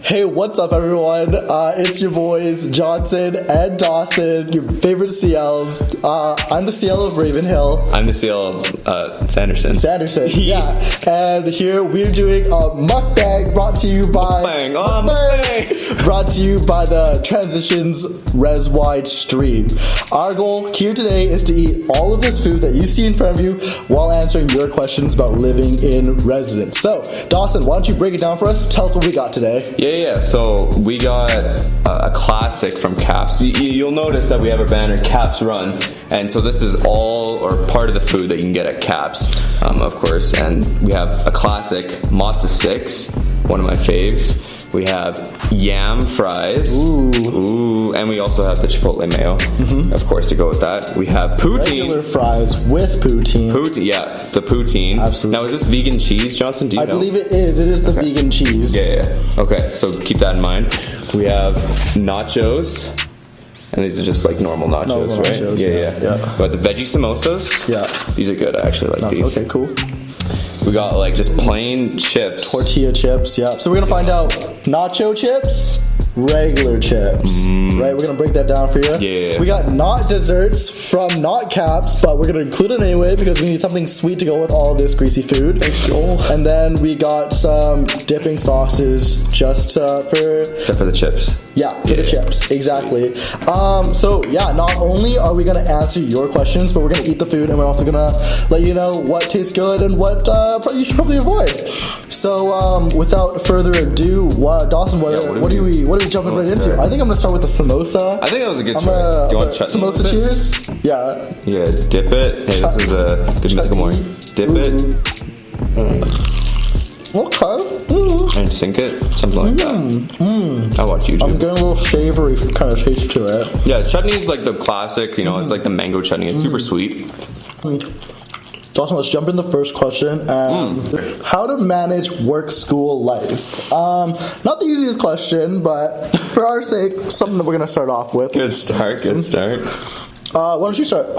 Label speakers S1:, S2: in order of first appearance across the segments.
S1: Hey, what's up, everyone? It's your boys, Johnson and Dawson, your favorite CLs. I'm the CL of Ravenhill.
S2: I'm the CL of Sanderson.
S1: Sanderson, yeah. And here we're doing a mukbang brought to you by...
S2: Mukbang!
S1: Brought to you by the Transitions ResWide stream. Our goal here today is to eat all of this food that you see in front of you while answering your questions about living in residence. So, Dawson, why don't you break it down for us? Tell us what we got today.
S2: Yeah. So we got a classic from Caps. You'll notice that we have a banner, Caps Run. And so this is all or part of the food that you can get at Caps, of course. And we have a classic matzo sticks, one of my faves. We have yam fries. Ooh. And we also have the chipotle mayo, of course, to go with that. We have poutine.
S1: Regular fries with poutine.
S2: Yeah, the poutine.
S1: Absolutely.
S2: Now, is this vegan cheese, Johnson? Do you know?
S1: I believe it is. It is the vegan cheese.
S2: Yeah. Okay, so keep that in mind. We have nachos. And these are just like normal nachos, right?
S1: Nachos, yeah.
S2: But the veggie samosas.
S1: Yeah.
S2: These are good. I actually like these.
S1: Okay, cool.
S2: We got like just plain chips.
S1: Tortilla chips, yeah. So we're gonna find out nacho chips, regular chips, right? We're gonna break that down for you.
S2: Yeah.
S1: We got not desserts from not Caps, but we're gonna include it anyway because we need something sweet to go with all this greasy food.
S2: Thanks, Joel.
S1: And then we got some dipping sauces just
S2: Except for the chips.
S1: Yeah, for the chips, exactly. So yeah, not only are we gonna answer your questions, but we're gonna eat the food, and we're also gonna let you know what tastes good and what you should probably avoid. So without further ado, Dawson, what are we jumping right into? I think I'm gonna start with the samosa.
S2: I think that was a good choice. Do you want chutney?
S1: Samosa cheers? Yeah.
S2: Yeah, dip it. Hey, this is a good morning. Dip it.
S1: Okay.
S2: And sink it, something like that. I'll watch YouTube.
S1: I'm getting a little savory kind of taste to it.
S2: Yeah, chutney is like the classic, it's like the mango chutney. It's super sweet.
S1: Dawson, let's jump in the first question. How to manage work-school life? Not the easiest question, but for our sake, something that we're going to start off with.
S2: Good start.
S1: Why don't you start?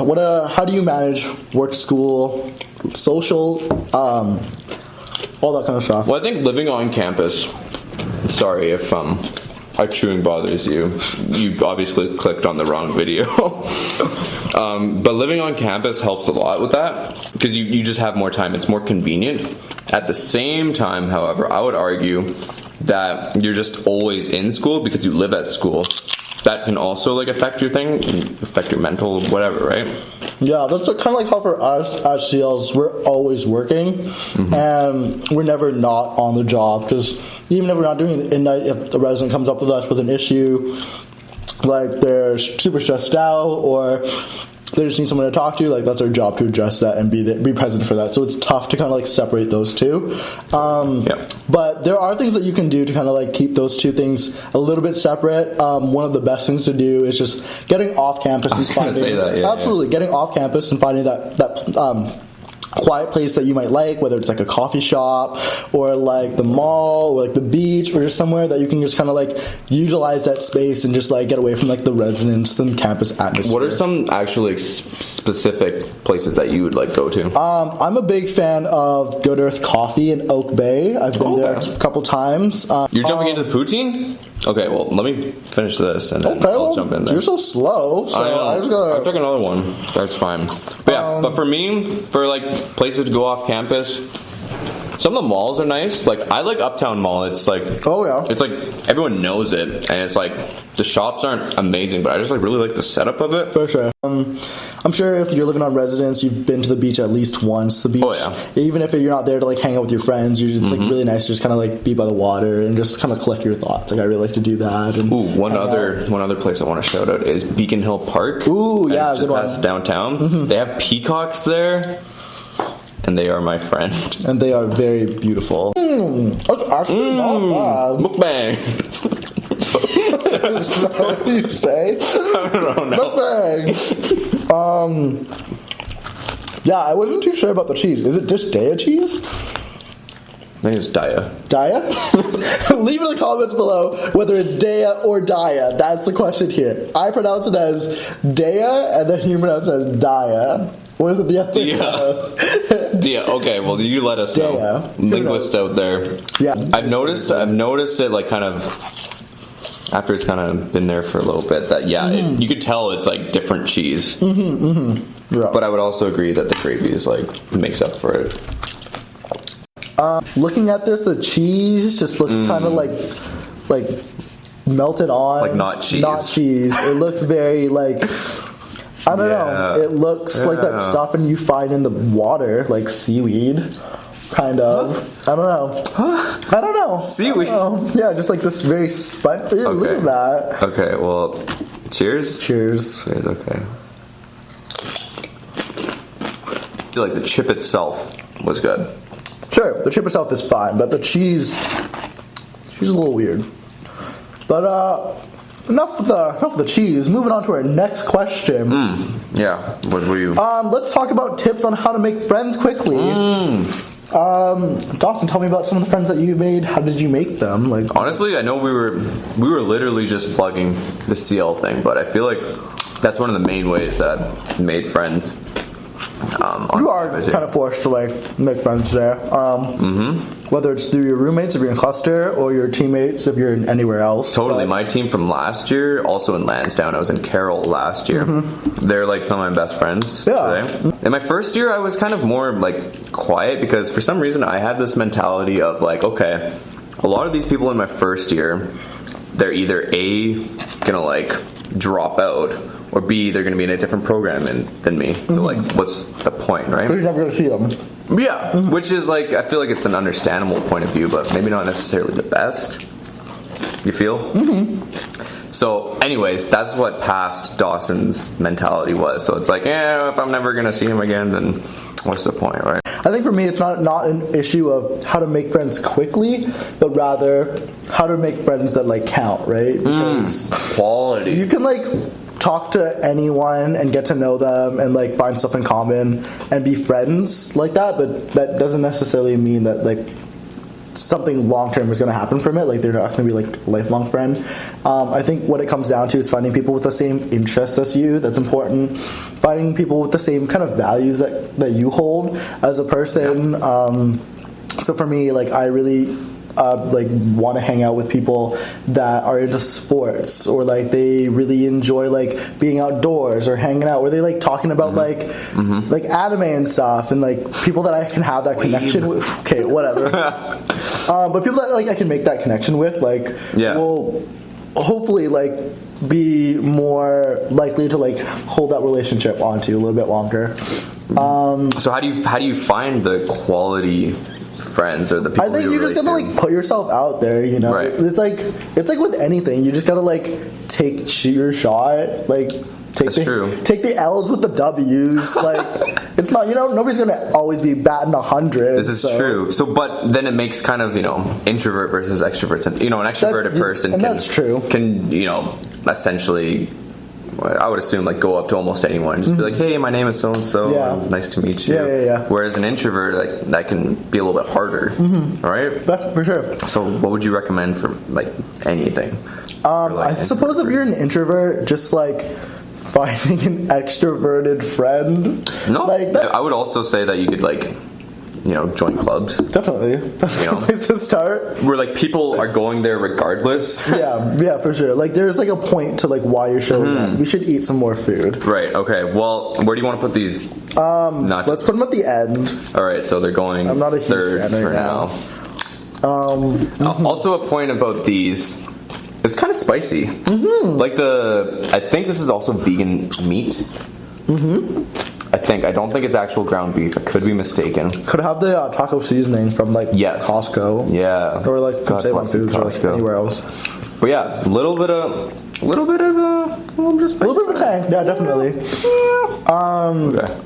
S1: How do you manage work, school, social, all that kind of stuff?
S2: Well, I think living on campus, sorry if our chewing bothers you. You obviously clicked on the wrong video. But living on campus helps a lot with that because you just have more time. It's more convenient. At the same time, however, I would argue that you're just always in school because you live at school. That can also affect your affect your mental whatever, right? Yeah, that's kind of like how for us as CLs, we're always working and we're never not on the job because even if we're not doing it at night, if the resident comes up with us with an issue, like they're super stressed out or they just need someone to talk to, that's our job to address that and be present for that. So it's tough to kind of separate those two. But there are things that you can do to kind of keep those two things a little bit separate. One of the best things to do is just getting off campus and finding getting off campus and finding that quiet place that you might like, whether it's a coffee shop or the mall or the beach or just somewhere that you can just kind of utilize that space and just get away from the residence and campus atmosphere. What are some actually specific places that you would go to? I'm a big fan of Good Earth Coffee in Oak Bay. I've been there a couple times. You're jumping into the poutine? Okay, well, let me finish this and then I'll jump in there. You're so slow, so I'll take another one. That's fine. But yeah, but for me, for places to go off campus, some of the malls are nice. I like Uptown Mall. It's it's everyone knows it, and it's the shops aren't amazing, but I just really like the setup of it. For sure. I'm sure if you're living on residence, you've been to the beach at least once. The beach, even if you're not there to hang out with your friends, you're just really nice to just kind of be by the water and just kind of collect your thoughts. I really like to do that. And one other place I want to shout out is Beacon Hill Park. Ooh, yeah, just past downtown. They have peacocks there. And they are my friend. And they are very beautiful. That's actually not bad. Mukbang. Is that what you say? I don't know. Mukbang. Yeah, I wasn't too sure about the cheese. Is it just Daya cheese? I think it's Daya. Daya? Leave it in the comments below whether it's Daya or Daya. That's the question here. I pronounce it as Daya, and then you pronounce it as Daya. What is it the other? Okay, well, you let us know.
S1: Yeah.
S2: Linguists out there.
S1: Yeah.
S2: I've noticed it like kind of after it's kind of been there for a little bit that you could tell it's like different cheese.
S1: Yeah.
S2: But I would also agree that the gravy is like makes up for it.
S1: Looking at this, the cheese just looks kind of like melted on.
S2: Like not cheese.
S1: Not cheese. It looks very like, I don't know. It looks like that stuff and you find in the water, like seaweed. Kind of. I don't know. I don't know.
S2: Seaweed.
S1: Yeah, just like this very sponge. Look at that.
S2: Okay, well, cheers.
S1: Cheers.
S2: Okay. I feel like the chip itself was good.
S1: Sure, the chip itself is fine, but the cheese is a little weird. But enough with the cheese. Moving on to our next question.
S2: Yeah. What were you?
S1: Let's talk about tips on how to make friends quickly. Dawson, tell me about some of the friends that you made. How did you make them? Like,
S2: honestly, I know we were literally just plugging the CL thing, but I feel like that's one of the main ways that I've made friends.
S1: You are kind of forced to like make friends there. Whether it's through your roommates if you're in cluster or your teammates if you're in anywhere else.
S2: Totally. My team from last year, also in Lansdowne, I was in Carroll last year. They're like some of my best friends today. In my first year, I was kind of more like quiet because for some reason I had this mentality of like, okay, a lot of these people in my first year, they're either A, gonna like drop out, or B, they're going to be in a different program than me. So, like, what's the point, right?
S1: You're never going to see them.
S2: Yeah, which is, like, I feel like it's an understandable point of view, but maybe not necessarily the best. You feel? So, anyways, that's what past Dawson's mentality was. So, it's like, if I'm never going to see him again, then what's the point, right?
S1: I think for me, it's not an issue of how to make friends quickly, but rather how to make friends that, like, count, right? Because
S2: quality.
S1: You can, like, talk to anyone and get to know them and like find stuff in common and be friends like that, but that doesn't necessarily mean that like something long term is going to happen from it. Like they're not going to be like a lifelong friend. I think what it comes down to is finding people with the same interests as you. That's important. Finding people with the same kind of values that you hold as a person. So for me, like I really like want to hang out with people that are into sports or like they really enjoy like being outdoors or hanging out, or they like talking about like anime and stuff, and like people that I can have that connection with. Okay, whatever. But people that like I can make that connection with, like will hopefully like be more likely to like hold that relationship onto a little bit longer.
S2: So how do you find the quality friends or the people? I think you
S1: just gotta like put yourself out there, you know.
S2: Right.
S1: It's like with anything, you just gotta like shoot your shot, like take the L's with the W's. Like it's not, you know, nobody's gonna always be batting 100.
S2: This is true. So, but then it makes kind of, you know, introvert versus extroverts. You know, an extroverted person
S1: that's true.
S2: Can, you know, essentially, I would assume, like, go up to almost anyone and just be like, hey, my name is so-and-so, nice to meet you.
S1: Yeah.
S2: Whereas an introvert, like, that can be a little bit harder, right?
S1: For sure.
S2: So what would you recommend for, like, anything?
S1: I suppose if you're an introvert, just, like, finding an extroverted friend.
S2: No,
S1: like that.
S2: I would also say that you could, like, you know, join clubs.
S1: Definitely. That's a place to start.
S2: Where, like, people are going there regardless.
S1: yeah, for sure. Like, there's, like, a point to, like, why you're showing up. We should eat some more food.
S2: Right, okay. Well, where do you want to put these?
S1: Let's put them at the end.
S2: All right, so they're going
S1: I'm not a huge
S2: third
S1: fan
S2: for
S1: right
S2: now. Also, a point about these, it's kind of spicy. Like I think this is also vegan meat. I don't think it's actual ground beef. I could be mistaken.
S1: Could have the taco seasoning from like Costco.
S2: Yeah.
S1: Or like from Save On Foods or like anywhere else.
S2: But yeah, a little bit of a
S1: tang. Yeah, definitely.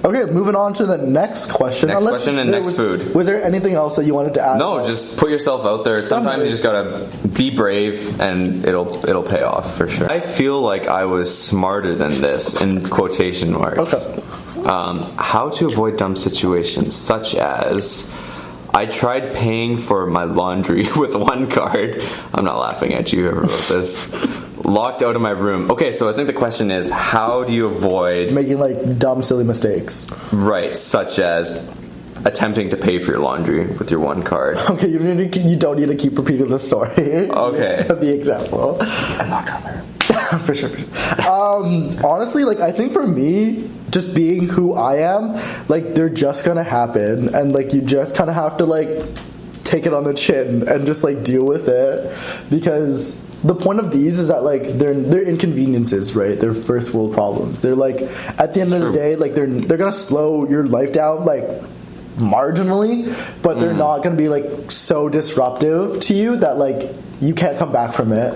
S1: Okay, moving on to the next question.
S2: Next food.
S1: Was there anything else that you wanted to add?
S2: No, just put yourself out there. Sometimes you just gotta be brave, and it'll pay off for sure. I feel like I was smarter than this in quotation marks.
S1: Okay.
S2: How to avoid dumb situations, such as I tried paying for my laundry with one card. I'm not laughing at you, whoever wrote this. Locked out of my room. Okay, so I think the question is, how do you avoid
S1: making like dumb, silly mistakes?
S2: Right, such as attempting to pay for your laundry with your one card.
S1: Okay, you don't need to keep repeating the story.
S2: Okay.
S1: The example.
S2: I'm not trying
S1: For sure. Honestly, like, I think for me, just being who I am, like, they're just gonna happen, and like, you just kind of have to like take it on the chin and just like deal with it, because the point of these is that like they're inconveniences, right? They're first world problems. They're like, at the end of the day, like they're gonna slow your life down like marginally, but they're not gonna be like so disruptive to you that like you can't come back from it.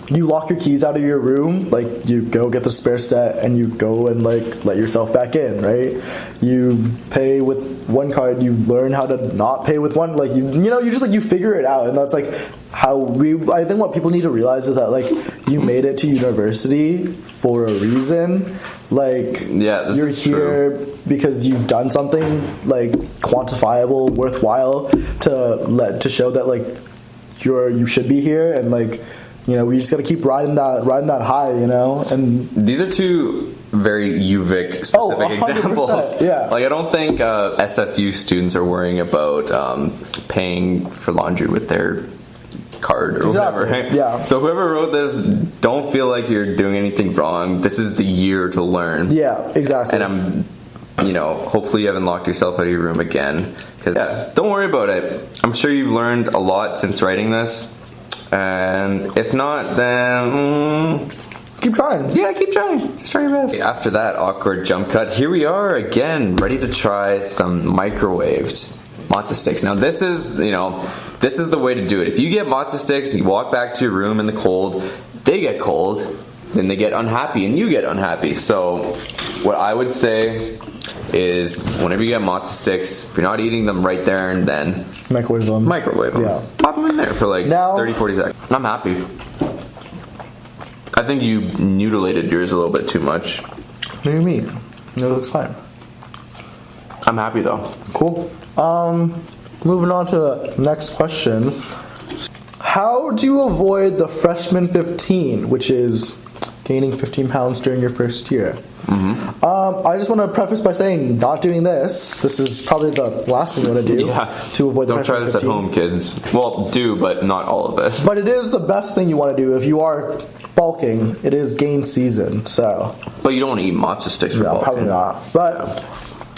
S1: You lock your keys out of your room, like you go get the spare set and you go and like let yourself back in, right? You pay with one card, you learn how to not pay with one, like you just like you figure it out, and that's like how I think what people need to realize is that like you made it to university for a reason. Like,
S2: yeah,
S1: you're here because you've done something like quantifiable, worthwhile to show that like you should be here, and like, you know, we just got to keep riding that high, you know. And
S2: these are two very UVIC specific examples.
S1: Yeah.
S2: Like, I don't think SFU students are worrying about paying for laundry with their card or whatever, right?
S1: Yeah.
S2: So whoever wrote this, don't feel like you're doing anything wrong. This is the year to learn.
S1: Yeah, exactly.
S2: And hopefully you haven't locked yourself out of your room again. Because don't worry about it. I'm sure you've learned a lot since writing this. And if not, then
S1: keep trying.
S2: Yeah, keep trying. Just try your best. After that awkward jump cut, here we are again, ready to try some microwaved matzo sticks. Now this is the way to do it. If you get matzo sticks and you walk back to your room in the cold, they get cold, then they get unhappy and you get unhappy. So what I would say is, whenever you get matzo sticks, if you're not eating them right there and then,
S1: microwave them.
S2: Yeah. Pop them in there for like 30-40 seconds. I'm happy. I think you mutilated yours a little bit too much.
S1: What do you mean? No, it looks fine.
S2: I'm happy though.
S1: Cool. Moving on to the next question. How do you avoid the freshman 15, which is gaining 15 pounds during your first year? I just want to preface by saying, not doing this. This is probably the last thing you want to do to avoid the
S2: Don't try this
S1: 15.
S2: at home, kids. Well, do, but not all of it.
S1: But it is the best thing you want to do if you are bulking. It is gain season, so.
S2: But you don't want to eat matzo sticks for bulking.
S1: Probably not. But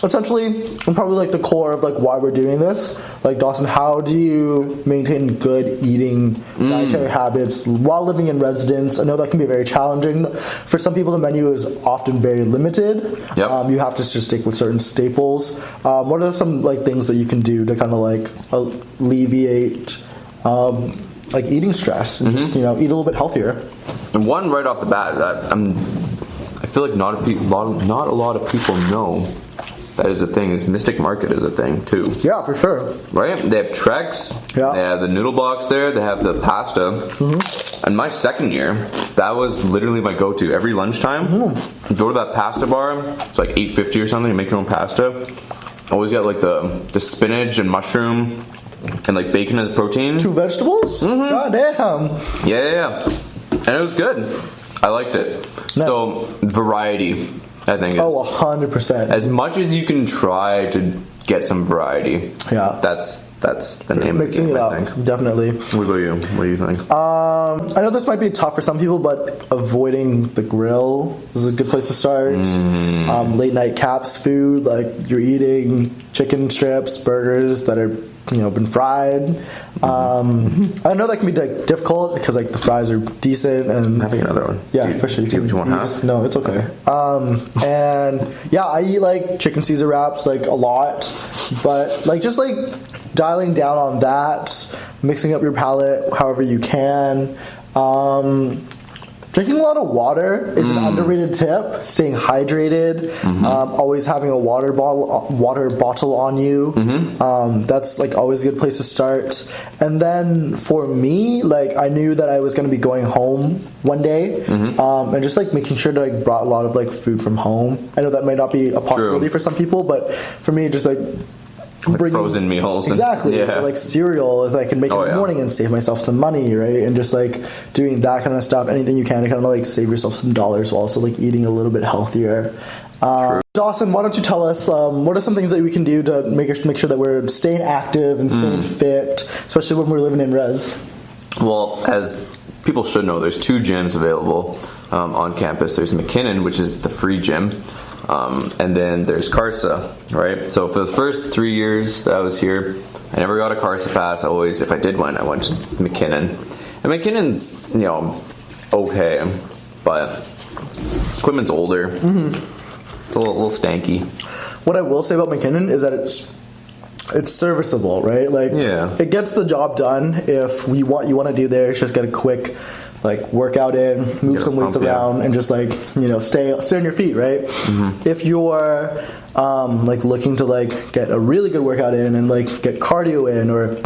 S1: essentially, and probably like the core of like why we're doing this, like, Dawson, how do you maintain good eating dietary habits while living in residence? I know that can be very challenging. For some people, the menu is often very limited.
S2: Yep.
S1: You have to just stick with certain staples. What are some like things that you can do to kind of like alleviate like eating stress and just, eat a little bit healthier?
S2: And one right off the bat that I feel like not a lot of people know that is a thing, is Mystic Market is a thing too.
S1: Yeah, for sure.
S2: Right? They have Trex, they have the noodle box there, they have the pasta. And my second year, that was literally my go-to. Every lunchtime, go to that pasta bar, it's like $8.50 or something, you make your own pasta. Always got like the spinach and mushroom and like bacon as protein.
S1: 2 vegetables? God damn.
S2: Yeah. And it was good. I liked it.
S1: No.
S2: So, variety, I think, is
S1: 100%.
S2: as much as you can try to get some variety.
S1: Yeah.
S2: That's the name
S1: Mixing
S2: of the game,
S1: it up,
S2: I think.
S1: definitely.
S2: What about you? What do you think?
S1: I know this might be tough for some people, but avoiding the grill is a good place to start. Late night caps food, like you're eating chicken strips, burgers that are been fried. I know that can be like difficult because like the fries are decent and
S2: having another one.
S1: Yeah, for sure.
S2: Do you want half?
S1: No, it's okay. And yeah, I eat like chicken Caesar wraps like a lot, but like just like dialing down on that, mixing up your palate however you can. Drinking a lot of water is an underrated tip. Staying hydrated, always having a water bottle on you. That's like always a good place to start. And then for me, like I knew that I was going to be going home one day, and just like making sure that I brought a lot of like food from home. I know that might not be a possibility for some people, but for me, just like
S2: frozen meals.
S1: Exactly. Like cereal, if I can make it in the morning and save myself some money, right? And just like doing that kind of stuff, anything you can to kind of like save yourself some dollars while also like eating a little bit healthier. Dawson, why don't you tell us what are some things that we can do to make sure that we're staying active and staying fit, especially when we're living in res?
S2: Well, as people should know, there's 2 gyms available on campus. There's McKinnon, which is the free gym, and then there's Carsa, right? So for the first 3 years that I was here, I never got a Carsa pass. Always, if I did one, I went to McKinnon. And McKinnon's, okay, but equipment's older. It's a little stanky.
S1: What I will say about McKinnon is that it's serviceable, right? Like, it gets the job done. If you want to do there, just get a quick workout in, move some weights around, and just stay on your feet, right? If you're looking to get a really good workout in and get cardio in, or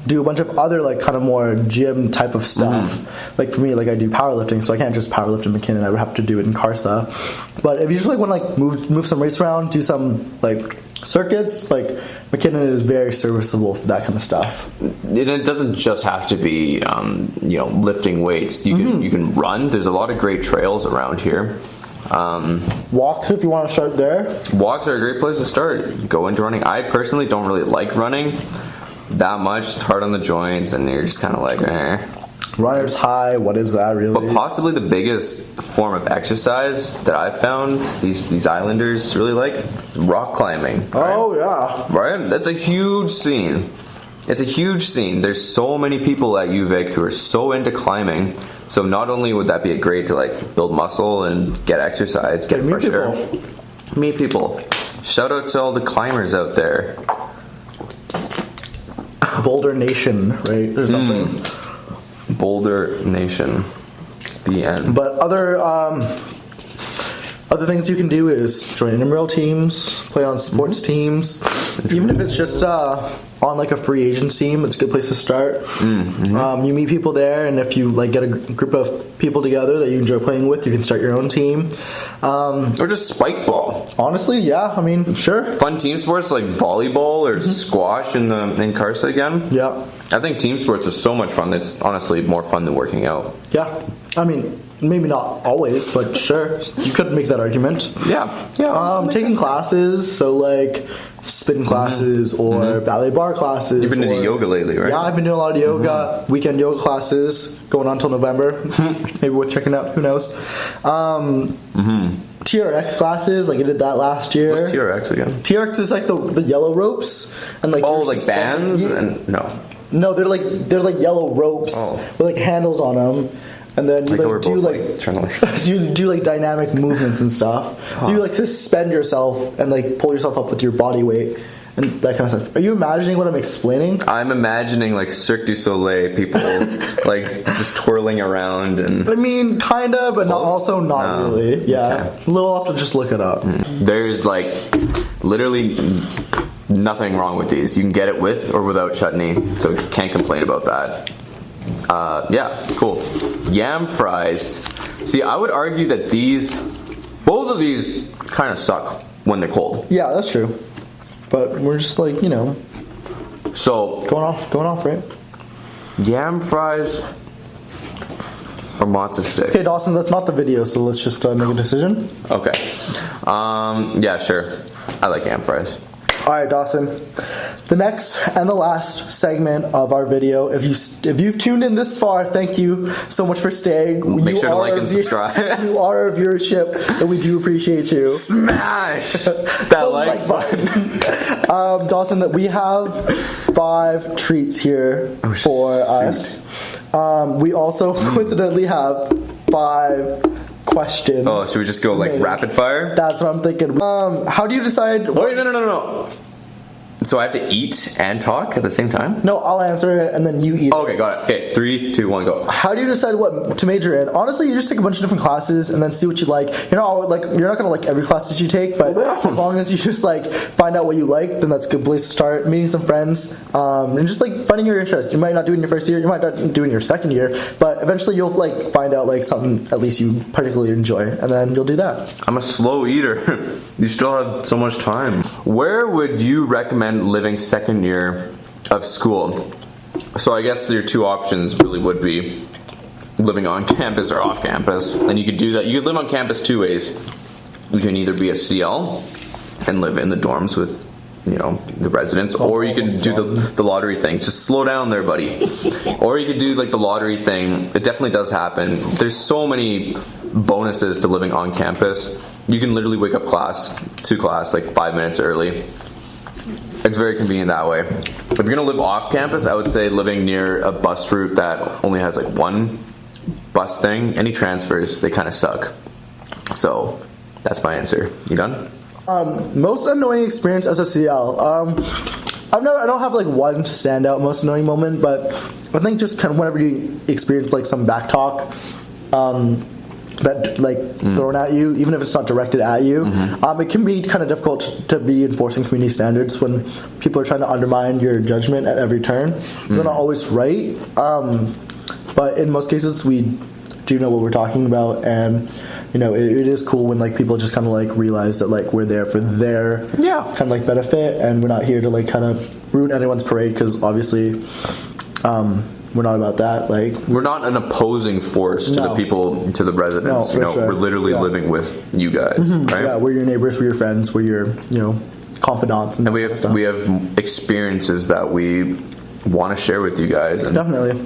S1: do a bunch of other kind of more gym type of stuff. Like for me, I do powerlifting, so I can't just powerlift in McKinnon. I would have to do it in Carsa. But if you just want to move some weights around, do some circuits, McKinnon is very serviceable for that kind of stuff.
S2: It doesn't just have to be lifting weights. You can run. There's a lot of great trails around here.
S1: Walks, if you want to start there.
S2: Walks are a great place to start. Go into running. I personally don't really like running that much. It's hard on the joints, and you're just kind of
S1: Runner's high, what is that really?
S2: But possibly the biggest form of exercise that I've found these islanders really like, rock climbing. Right?
S1: Oh yeah.
S2: Right? That's a huge scene. It's a huge scene. There's so many people at UVIC who are so into climbing. So not only would that be great to build muscle and get exercise, get fresh air. Meet people. Shout out to all the climbers out there.
S1: Boulder Nation, right? There's something.
S2: Boulder Nation. The end.
S1: But other things you can do is join intramural teams, play on sports teams, even if it's just on a free agent team. It's a good place to start. You meet people there, and if you get a group of people together that you enjoy playing with, you can start your own team.
S2: Or just spike ball.
S1: Honestly, yeah. I mean, sure.
S2: Fun team sports like volleyball or squash in Carsa again.
S1: Yeah.
S2: I think team sports are so much fun. It's honestly more fun than working out.
S1: Yeah. I mean, maybe not always, but sure. You could make that argument.
S2: Yeah.
S1: Taking classes, so spin classes or ballet bar classes.
S2: You've been into yoga lately, right?
S1: Yeah, I've been doing a lot of yoga, weekend yoga classes, going on till November. Maybe worth checking out, who knows. TRX classes, I did that last year.
S2: What's TRX again?
S1: TRX is the yellow ropes and
S2: bands and
S1: No, they're yellow ropes with handles on them. And then you do dynamic movements and stuff. So you suspend yourself and pull yourself up with your body weight and that kind of stuff. Are you imagining what I'm explaining?
S2: I'm imagining Cirque du Soleil people just twirling around and.
S1: I mean, kind of, but not really. Yeah, okay. We'll have to just look it up.
S2: There's literally nothing wrong with these. You can get it with or without chutney, so can't complain about that. Yeah, cool. Yam fries. See, I would argue that both of these kind of suck when they're cold.
S1: Yeah, that's true. But we're just
S2: So
S1: going off, right?
S2: Yam fries or matzo stick.
S1: Okay, Dawson, that's not the video, so let's just make a decision.
S2: Okay. Yeah, sure. I like yam fries.
S1: All right, Dawson. The next and the last segment of our video. If you've tuned in this far, thank you so much for staying.
S2: Make sure to like and subscribe.
S1: You are our viewership, and we do appreciate you.
S2: Smash that like button.
S1: Dawson, we have 5 treats here for us. We also coincidentally have 5 questions.
S2: Oh, should we just go rapid fire?
S1: That's what I'm thinking. How do you decide?
S2: Wait, no. So I have to eat and talk at the same time?
S1: No, I'll answer it and then you eat.
S2: Okay, got it. Okay, 3, 2, 1, go.
S1: How do you decide what to major in? Honestly, you just take a bunch of different classes and then see what you like. You're not gonna like every class that you take, but as long as you just find out what you like, then that's a good place to start. Meeting some friends, and just finding your interest. You might not do it in your first year, you might not do it in your second year, but eventually you'll find out something at least you particularly enjoy, and then you'll do that.
S2: I'm a slow eater. You still have so much time. Where would you recommend living second year of school? So I guess your 2 options really would be living on campus or off campus, and you could do that. You could live on campus 2 ways. you can either be a CL and live in the dorms with, you know, the residents, or you can do the lottery thing. Just slow down there, buddy. Or you could do like the lottery thing. It definitely does happen. There's so many bonuses to living on campus. You can literally wake up to class like 5 minutes early. It's very convenient that way. If you're gonna live off campus, I would say living near a bus route that only has like one bus thing. Any transfers, they kind of suck. So that's my answer. You done?
S1: Most annoying experience as a CL. I don't have like one standout most annoying moment, but I think just kind of whenever you experience like some back talk, that like thrown at you, even if it's not directed at you, it can be kind of difficult to be enforcing community standards when people are trying to undermine your judgment at every turn. They're not always right, but in most cases we do know what we're talking about, and you know it is cool when like people just kind of like realize that like we're there for their kind of like benefit, and we're not here to like kind of ruin anyone's parade, because obviously we're not about that. Like, we're
S2: not an opposing force to the people, to the residents.
S1: No, sure.
S2: We're literally living with you guys, right?
S1: Yeah, we're your neighbors, we're your friends, we're your, you know, confidants,
S2: and we have experiences that we want to share with you guys and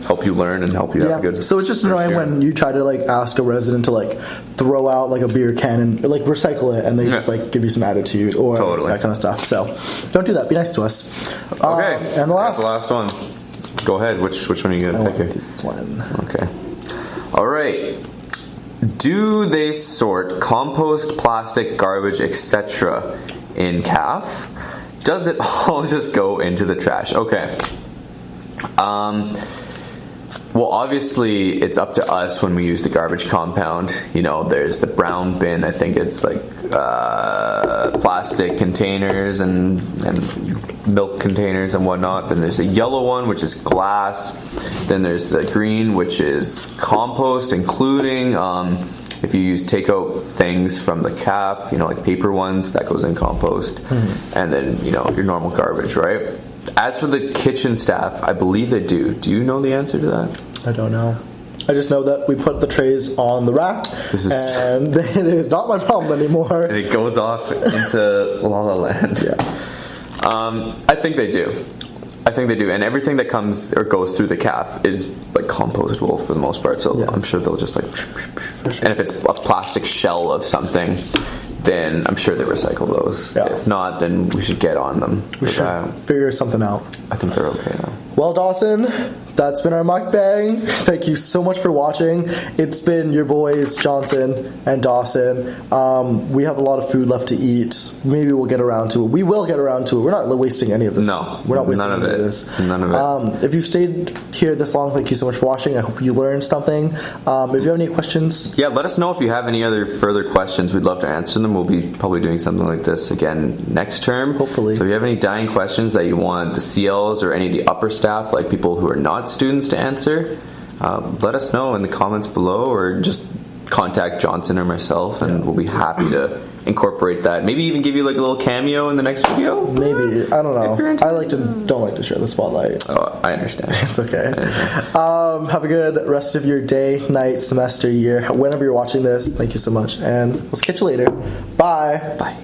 S2: help you learn and help you have a good.
S1: So it's just annoying when you try to like ask a resident to like throw out like a beer can and like recycle it, and they just like give you some attitude or that kind of stuff. So don't do that. Be nice to us.
S2: Okay,
S1: and the last
S2: one. Go ahead. Which one are you gonna pick here?
S1: This one.
S2: Okay. All right. Do they sort compost, plastic, garbage, etc. in CAF? Does it all just go into the trash? Okay. Well, obviously, it's up to us when we use the garbage compound. You know, there's the brown bin. I think it's like plastic containers and milk containers and whatnot. Then there's the yellow one, which is glass. Then there's the green, which is compost, including if you use takeout things from the CAF, you know, like paper ones, that goes in compost. And then, you know, your normal garbage, right? As for the kitchen staff, I believe they do. Do you know the answer to that?
S1: I don't know. I just know that we put the trays on the rack, and it is not my problem anymore.
S2: And it goes off into La La Land.
S1: Yeah.
S2: I think they do. And everything that comes or goes through the CAF is like compostable for the most part. So I'm sure they'll just like. And if it's a plastic shell of something, then I'm sure they recycle those. Yeah. If not, then we should get on them.
S1: We should figure something out.
S2: I think they're okay now.
S1: Well, Dawson, that's been our mukbang. Thank you so much for watching. It's been your boys, Johnson and Dawson. We have a lot of food left to eat. Maybe we'll get around to it. We will get around to it. We're not wasting any of this.
S2: No.
S1: We're not wasting any of this.
S2: None of it.
S1: If you've stayed here this long, thank you so much for watching. I hope you learned something. If you have any questions...
S2: Yeah, let us know if you have any other further questions. We'd love to answer them. We'll be probably doing something like this again next term.
S1: Hopefully.
S2: So if you have any dying questions that you want the CLs or any of the upper staff, like people who are not students, to answer, let us know in the comments below, or just contact Johnson or myself, and we'll be happy to incorporate that. Maybe even give you like a little cameo in the next video.
S1: Maybe. I don't know. Don't like to share the spotlight.
S2: Oh, I understand.
S1: It's okay. Have a good rest of your day, night, semester, year, whenever you're watching this. Thank you so much, and we'll catch you later. Bye.
S2: Bye.